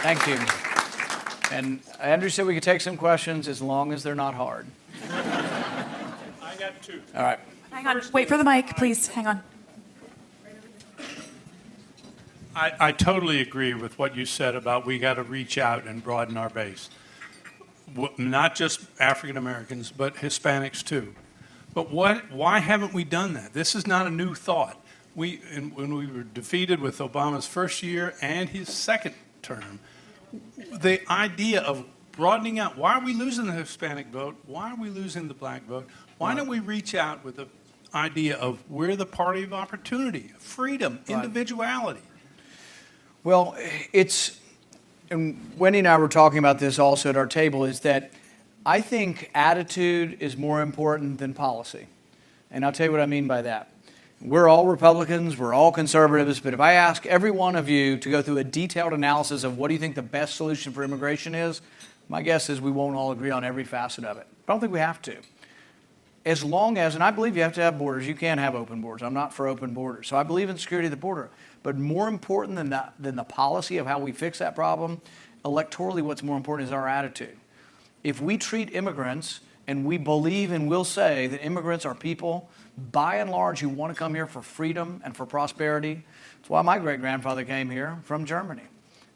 Thank you. And Andrew said we could take some questions as long as they're not hard. I got two. All right. Hang on. Wait for the mic, please. Hang on. I totally agree with what you said about we got to reach out and broaden our base. Not just African Americans, but Hispanics too. But why haven't we done that? This is not a new thought. When we were defeated with Obama's first year and his second term, the idea of broadening out, why are we losing the Hispanic vote? Why are we losing the black vote? Why don't we reach out with the idea of we're the party of opportunity, freedom, individuality? Well, and Wendy and I were talking about this also at our table, is that I think attitude is more important than policy. And I'll tell you what I mean by that. We're all Republicans, we're all conservatives, but if I ask every one of you to go through a detailed analysis of what do you think the best solution for immigration is, my guess is we won't all agree on every facet of it. I don't think we have to. As long as, and I believe you have to have borders, you can't have open borders. I'm not for open borders. So I believe in security of the border. But more important than the policy of how we fix that problem, electorally what's more important is our attitude. If we treat immigrants, and we believe and will say that immigrants are people, by and large, who want to come here for freedom and for prosperity. That's why my great-grandfather came here from Germany.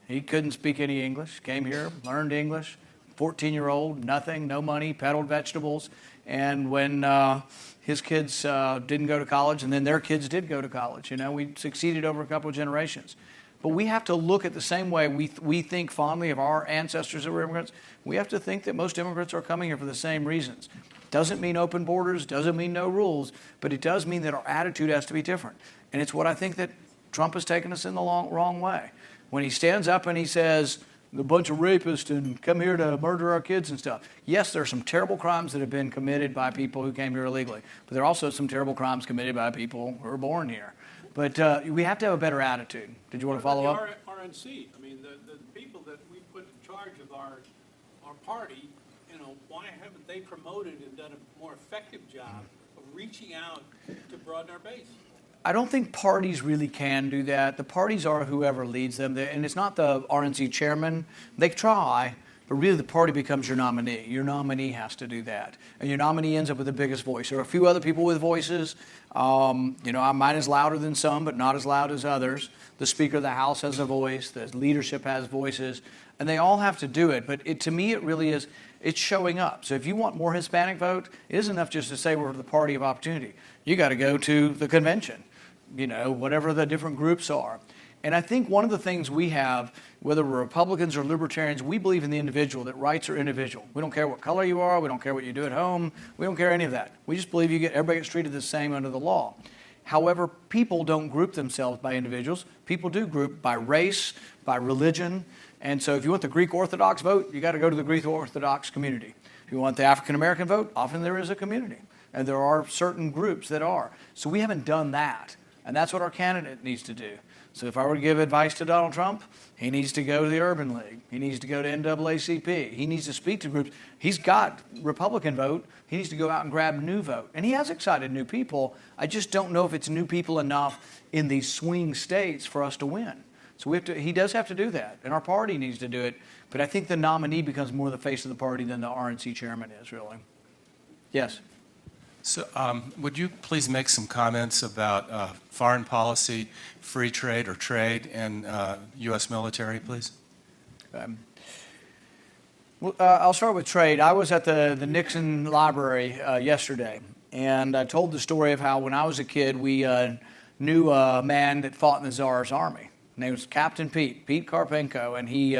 He couldn't speak any English, came here, learned English, 14-year-old, nothing, no money, peddled vegetables. And when his kids didn't go to college, and then their kids did go to college, we succeeded over a couple of generations. But we have to look at the same way we think fondly of our ancestors that were immigrants. We have to think that most immigrants are coming here for the same reasons. Doesn't mean open borders, doesn't mean no rules, but it does mean that our attitude has to be different. And it's what I think that Trump has taken us in the wrong way. When he stands up and he says, a bunch of rapists and come here to murder our kids and stuff. Yes, there are some terrible crimes that have been committed by people who came here illegally, but there are also some terrible crimes committed by people who are born here. But we have to have a better attitude. Did you want to follow up? RNC, I mean, the people that we put in charge of our party, why haven't they promoted and done a more effective job of reaching out to broaden our base? I don't think parties really can do that. The parties are whoever leads them, and it's not the RNC chairman. They try, but really the party becomes your nominee. Your nominee has to do that, and your nominee ends up with the biggest voice. There are a few other people with voices. Mine is louder than some, but not as loud as others. The Speaker of the House has a voice. The leadership has voices, and they all have to do it. But to me, it really is. It's showing up. So if you want more Hispanic vote, it isn't enough just to say we're the party of opportunity. You got to go to the convention. Whatever the different groups are. And I think one of the things we have, whether we're Republicans or Libertarians, we believe in the individual, that rights are individual. We don't care what color you are. We don't care what you do at home. We don't care any of that. We just believe everybody gets treated the same under the law. However, people don't group themselves by individuals. People do group by race, by religion. And so if you want the Greek Orthodox vote, you got to go to the Greek Orthodox community. If you want the African American vote, often there is a community. And there are certain groups that are. So we haven't done that. And that's what our candidate needs to do. So if I were to give advice to Donald Trump, he needs to go to the Urban League. He needs to go to NAACP. He needs to speak to groups. He's got Republican vote. He needs to go out and grab new vote. And he has excited new people. I just don't know if it's new people enough in these swing states for us to win. So he does have to do that. And our party needs to do it. But I think the nominee becomes more the face of the party than the RNC chairman is, really. Yes. So would you please make some comments about foreign policy, free trade or trade, and U.S. military, please? I'll start with trade. I was at the Nixon Library yesterday, and I told the story of how when I was a kid, we knew a man that fought in the Tsar's army. His name was Captain Pete Karpenko, and he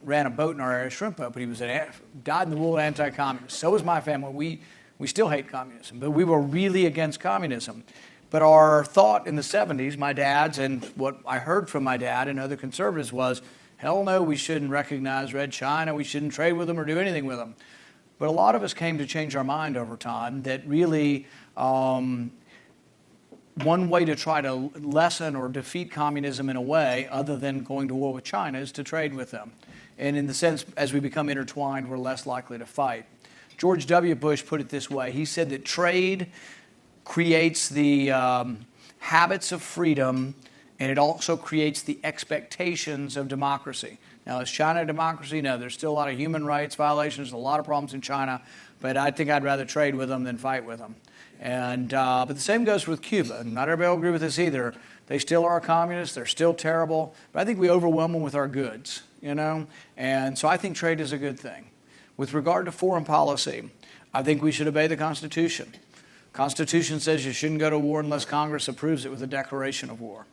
ran a boat in our area, a shrimp boat, but he was died in the war anti-communist. So was my family. We still hate communism, but we were really against communism. But our thought in the 70s, my dad's, and what I heard from my dad and other conservatives was, hell no, we shouldn't recognize Red China, we shouldn't trade with them or do anything with them. But a lot of us came to change our mind over time that really one way to try to lessen or defeat communism in a way, other than going to war with China, is to trade with them. And in the sense, as we become intertwined, we're less likely to fight. George W. Bush put it this way. He said that trade creates the habits of freedom and it also creates the expectations of democracy. Now, is China a democracy? No, there's still a lot of human rights violations, a lot of problems in China, but I think I'd rather trade with them than fight with them. And but the same goes with Cuba. Not everybody will agree with this either. They still are communists. They're still terrible. But I think we overwhelm them with our goods, you know? And so I think trade is a good thing. With regard to foreign policy, I think we should obey the Constitution. Constitution says you shouldn't go to war unless Congress approves it with a declaration of war.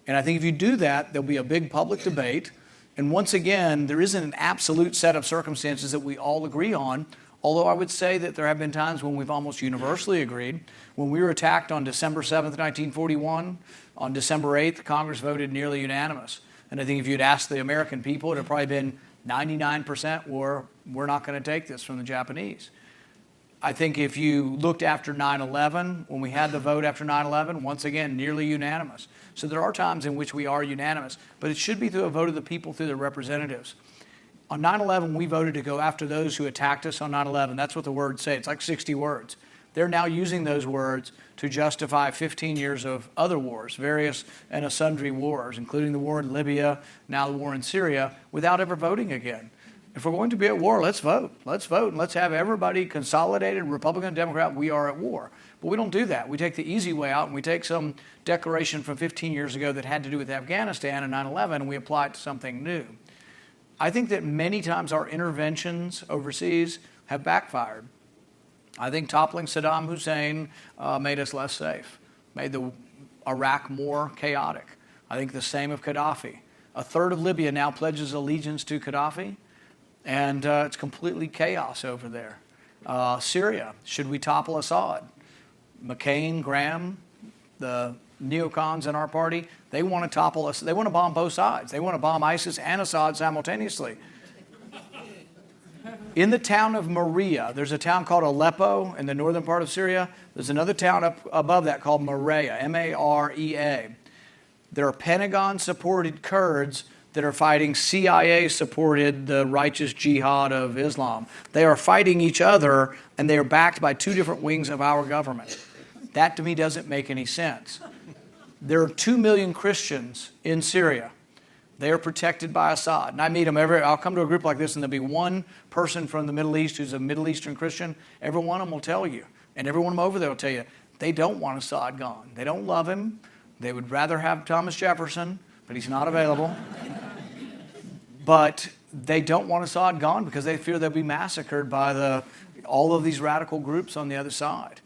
And I think if you do that, there'll be a big public debate. And once again, there isn't an absolute set of circumstances that we all agree on, although I would say that there have been times when we've almost universally agreed. When we were attacked on December 7th, 1941, on December 8th, Congress voted nearly unanimous. And I think if you'd asked the American people, it would have probably been 99% we're not going to take this from the Japanese. I think if you looked after 9/11, when we had the vote after 9/11, once again, nearly unanimous. So there are times in which we are unanimous, but it should be through a vote of the people, through their representatives. On 9/11, we voted to go after those who attacked us on 9/11. That's what the words say. It's like 60 words. They're now using those words to justify 15 years of other wars, various and sundry wars, including the war in Libya, now the war in Syria, without ever voting again. If we're going to be at war, let's vote. Let's vote, and let's have everybody consolidated, Republican, Democrat, we are at war. But we don't do that. We take the easy way out, and we take some declaration from 15 years ago that had to do with Afghanistan and 9/11, and we apply it to something new. I think that many times our interventions overseas have backfired. I think toppling Saddam Hussein made us less safe, made the Iraq more chaotic. I think the same of Gaddafi. A third of Libya now pledges allegiance to Gaddafi, and it's completely chaos over there. Syria, should we topple Assad? McCain, Graham, the neocons in our party, they want to topple us. They want to bomb both sides. They want to bomb ISIS and Assad simultaneously. In the town of Maria, there's a town called Aleppo in the northern part of Syria. There's another town up above that called Marea, M-A-R-E-A. There are Pentagon-supported Kurds that are fighting CIA-supported the righteous jihad of Islam. They are fighting each other, and they are backed by two different wings of our government. That, to me, doesn't make any sense. There are 2 million Christians in Syria. They are protected by Assad. And I meet them I'll come to a group like this, and there'll be one person from the Middle East who's a Middle Eastern Christian. Every one of them will tell you, and every one of them over there will tell you, they don't want Assad gone. They don't love him. They would rather have Thomas Jefferson, but he's not available. But they don't want Assad gone because they fear they'll be massacred by all of these radical groups on the other side.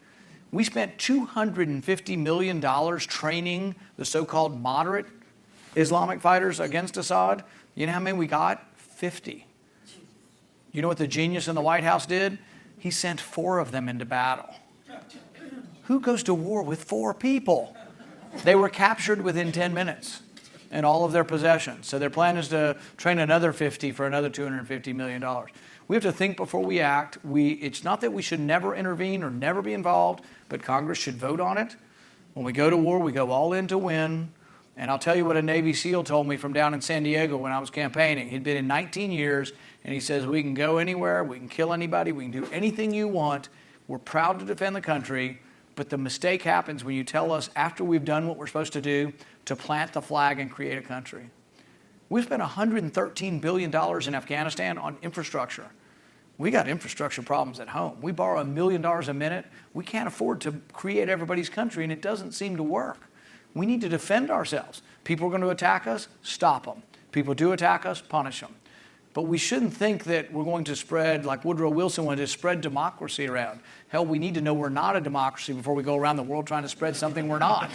We spent $250 million training the so-called moderate Islamic fighters against Assad. You know how many we got? 50. You know what the genius in the White House did? He sent 4 of them into battle. Who goes to war with 4 people? They were captured within 10 minutes and all of their possessions. So their plan is to train another 50 for another $250 million. We have to think before we act. It's not that we should never intervene or never be involved, but Congress should vote on it. When we go to war, we go all in to win. And I'll tell you what a Navy SEAL told me from down in San Diego when I was campaigning. He'd been in 19 years, and he says, we can go anywhere, we can kill anybody, we can do anything you want. We're proud to defend the country, but the mistake happens when you tell us after we've done what we're supposed to do to plant the flag and create a country. We've spent $113 billion in Afghanistan on infrastructure. We got infrastructure problems at home. We borrow $1 million a minute. We can't afford to create everybody's country, and it doesn't seem to work. We need to defend ourselves. People are going to attack us, stop them. People do attack us, punish them. But we shouldn't think that we're going to spread, like Woodrow Wilson wanted to spread democracy around. Hell, we need to know we're not a democracy before we go around the world trying to spread something we're not.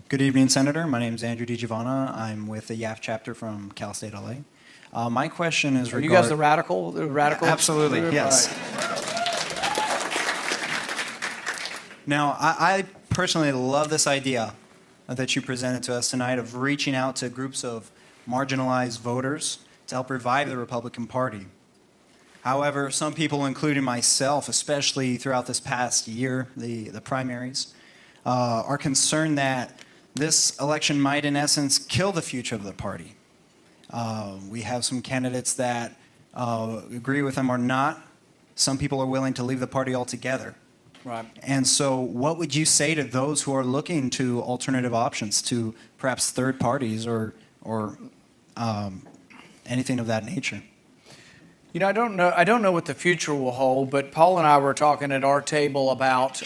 Good evening, Senator. My name is Andrew DiGiovanna. I'm with the YAF chapter from Cal State LA. My question is Are you guys the radical? Absolutely, group? yes. Now, I personally love this idea that you presented to us tonight of reaching out to groups of marginalized voters to help revive the Republican Party. However, some people, including myself, especially throughout this past year, the primaries, are concerned that this election might, in essence, kill the future of the party. We have some candidates that agree with them or not, some people are willing to leave the party altogether. Right. And so what would you say to those who are looking to alternative options, to perhaps third parties or anything of that nature? You know, I don't know what the future will hold, but Paul and I were talking at our table about,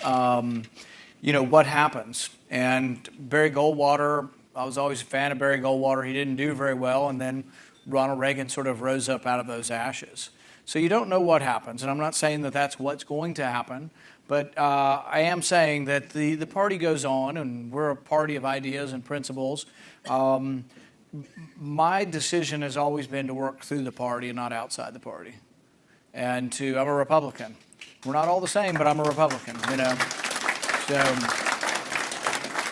what happens. And Barry Goldwater, I was always a fan of Barry Goldwater. He didn't do very well, and then Ronald Reagan sort of rose up out of those ashes. So you don't know what happens, and I'm not saying that that's what's going to happen, but I am saying that the party goes on, and we're a party of ideas and principles. My decision has always been to work through the party and not outside the party. And I'm a Republican. We're not all the same, but I'm a Republican,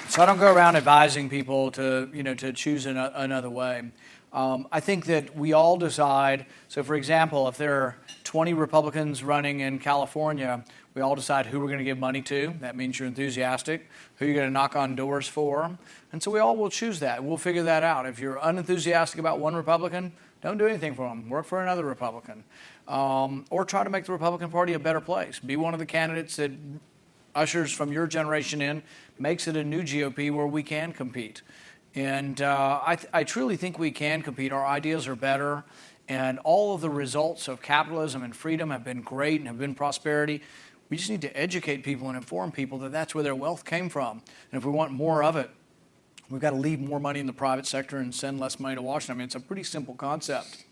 So I don't go around advising people to choose another way. I think that we all decide. So, for example, if there are 20 Republicans running in California, we all decide who we're going to give money to. That means you're enthusiastic. Who you're going to knock on doors for. And so we all will choose that. We'll figure that out. If you're unenthusiastic about one Republican, don't do anything for them. Work for another Republican. Or try to make the Republican Party a better place. Be one of the candidates that ushers from your generation in, makes it a new GOP where we can compete. And I truly think we can compete. Our ideas are better. And all of the results of capitalism and freedom have been great and have been prosperity. We just need to educate people and inform people that that's where their wealth came from. And if we want more of it, we've got to leave more money in the private sector and send less money to Washington. I mean, it's a pretty simple concept.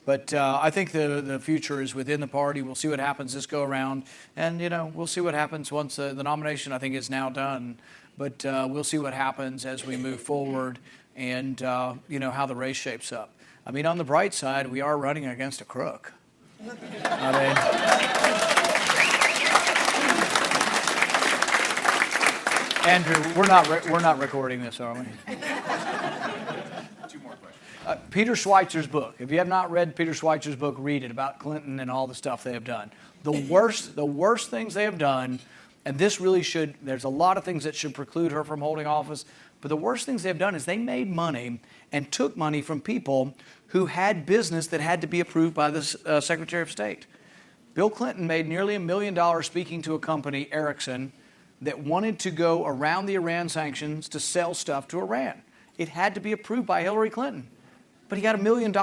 But I think the future is within the party. We'll see what happens this go around. And, we'll see what happens once the nomination, I think, is now done. But we'll see what happens as we move forward and, how the race shapes up. I mean, on the bright side, we are running against a crook. Andrew, we're not recording this, are we? Two more questions. Peter Schweitzer's book. If you have not read Peter Schweitzer's book, read it, about Clinton and all the stuff they have done. The worst things they have done, and this really should, there's a lot of things that should preclude her from holding office, but the worst things they've done is they made money and took money from people who had business that had to be approved by the Secretary of State. Bill Clinton made nearly $1 million speaking to a company, Ericsson, that wanted to go around the Iran sanctions to sell stuff to Iran. It had to be approved by Hillary Clinton. But he got $1 million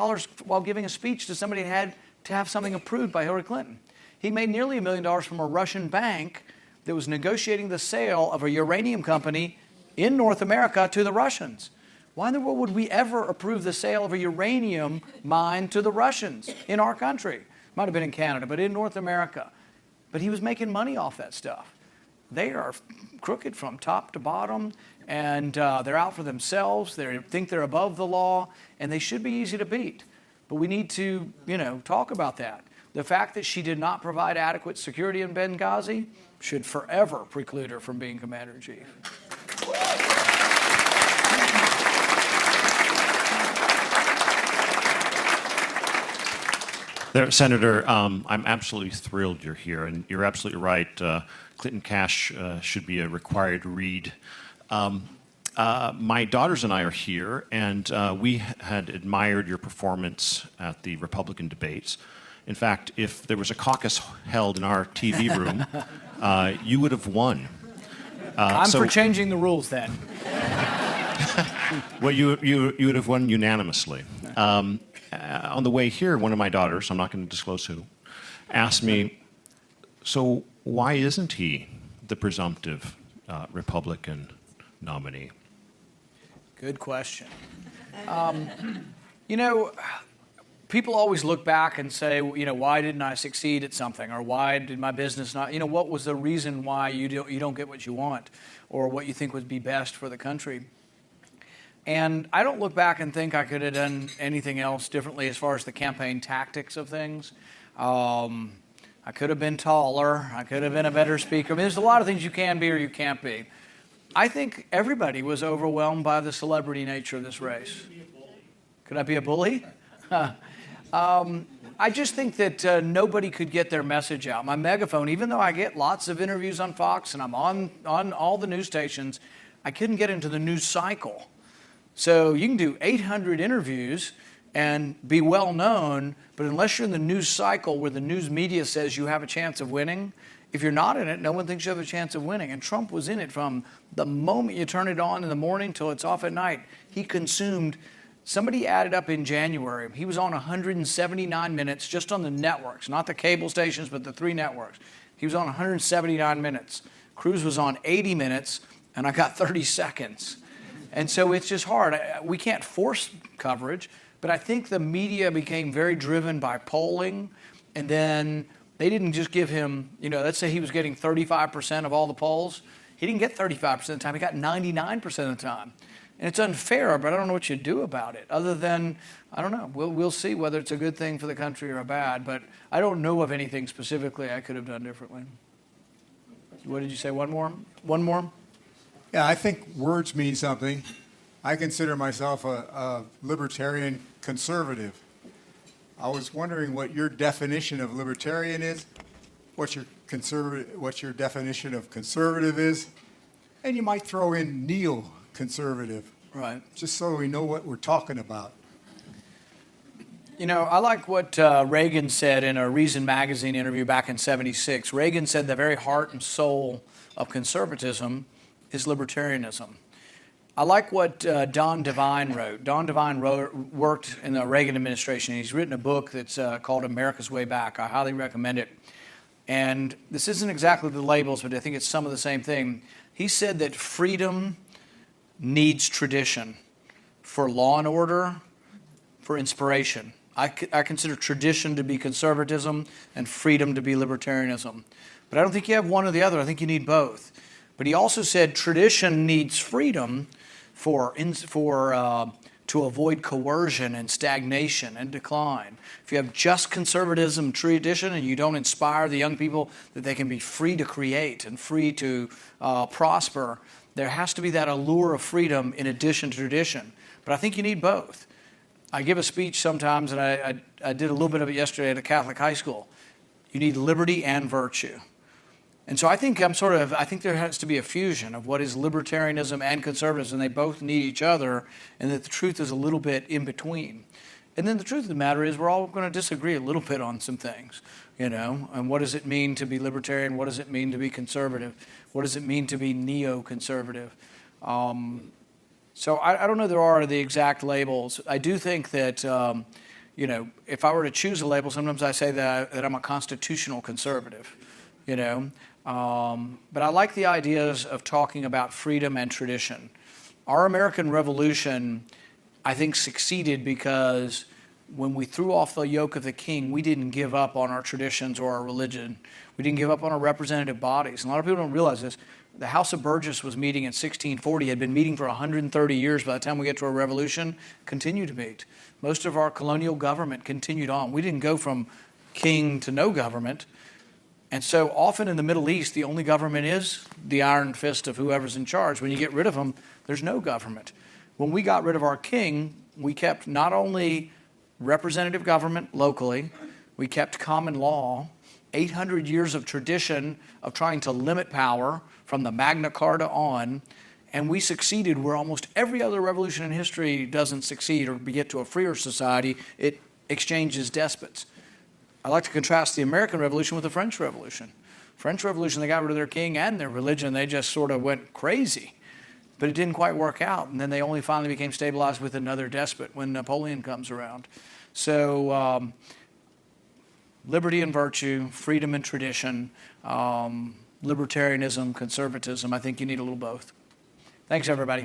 while giving a speech to somebody who had to have something approved by Hillary Clinton. He made nearly $1 million from a Russian bank that was negotiating the sale of a uranium company in North America to the Russians. Why in the world would we ever approve the sale of a uranium mine to the Russians in our country? Might have been in Canada, but in North America. But he was making money off that stuff. They are crooked from top to bottom, and they're out for themselves. They think they're above the law, and they should be easy to beat. But we need to, talk about that. The fact that she did not provide adequate security in Benghazi should forever preclude her from being commander-in-chief. Senator, I'm absolutely thrilled you're here, and you're absolutely right. Clinton Cash should be a required read. My daughters and I are here, and we had admired your performance at the Republican debates. In fact, if there was a caucus held in our TV room, you would have won. I'm for changing the rules then. Well, you would have won unanimously. On the way here, one of my daughters, I'm not going to disclose who, asked me, so why isn't he the presumptive Republican nominee? Good question. People always look back and say, why didn't I succeed at something? Or why did my business not, what was the reason why you don't get what you want or what you think would be best for the country? And I don't look back and think I could have done anything else differently as far as the campaign tactics of things. I could have been taller. I could have been a better speaker. I mean, there's a lot of things you can be or you can't be. I think everybody was overwhelmed by the celebrity nature of this race. Could I be a bully? I just think that nobody could get their message out. My megaphone, even though I get lots of interviews on Fox and I'm on all the news stations, I couldn't get into the news cycle. So you can do 800 interviews and be well known, but unless you're in the news cycle where the news media says you have a chance of winning, if you're not in it, no one thinks you have a chance of winning. And Trump was in it from the moment you turn it on in the morning till it's off at night. He consumed, somebody added up in January, he was on 179 minutes just on the networks, not the cable stations, but the 3 networks. He was on 179 minutes. Cruz was on 80 minutes, and I got 30 seconds. And so it's just hard. We can't force coverage, but I think the media became very driven by polling, and then they didn't just give him, let's say he was getting 35% of all the polls. He didn't get 35% of the time. He got 99% of the time. And it's unfair, but I don't know what you do about it other than, I don't know. We'll see whether it's a good thing for the country or a bad, but I don't know of anything specifically I could have done differently. What did you say? One more? One more? Yeah, I think words mean something. I consider myself a libertarian conservative. I was wondering what your definition of libertarian is, what your definition of conservative is, and you might throw in neo-conservative, Right. just so we know what we're talking about. I like what Reagan said in a Reason magazine interview back in '76. Reagan said the very heart and soul of conservatism is libertarianism. I like what Don Devine wrote. Don Devine worked in the Reagan administration. He's written a book that's called America's Way Back. I highly recommend it. And this isn't exactly the labels, but I think it's some of the same thing. He said that freedom needs tradition for law and order, for inspiration. I consider tradition to be conservatism and freedom to be libertarianism. But I don't think you have one or the other. I think you need both. But he also said tradition needs freedom to avoid coercion and stagnation and decline. If you have just conservatism tradition and you don't inspire the young people that they can be free to create and free to prosper, there has to be that allure of freedom in addition to tradition. But I think you need both. I give a speech sometimes, and I did a little bit of it yesterday at a Catholic high school. You need liberty and virtue. And so I think there has to be a fusion of what is libertarianism and conservatism, and they both need each other, and that the truth is a little bit in between. And then the truth of the matter is we're all going to disagree a little bit on some things, and what does it mean to be libertarian? What does it mean to be conservative? What does it mean to be neo-conservative? So I don't know there are the exact labels. I do think that, if I were to choose a label, sometimes I say that I'm a constitutional conservative, But I like the ideas of talking about freedom and tradition. Our American Revolution, I think, succeeded because when we threw off the yoke of the king, we didn't give up on our traditions or our religion. We didn't give up on our representative bodies. And a lot of people don't realize this. The House of Burgess was meeting in 1640, had been meeting for 130 years. By the time we get to a revolution, continue to meet. Most of our colonial government continued on. We didn't go from king to no government. And so often in the Middle East, the only government is the iron fist of whoever's in charge. When you get rid of them, there's no government. When we got rid of our king, we kept not only representative government locally, we kept common law, 800 years of tradition of trying to limit power from the Magna Carta on, and we succeeded where almost every other revolution in history doesn't succeed or get to a freer society. It exchanges despots. I like to contrast the American Revolution with the French Revolution. French Revolution, they got rid of their king and their religion. They just sort of went crazy. But it didn't quite work out. And then they only finally became stabilized with another despot when Napoleon comes around. So liberty and virtue, freedom and tradition, libertarianism, conservatism, I think you need a little both. Thanks, everybody.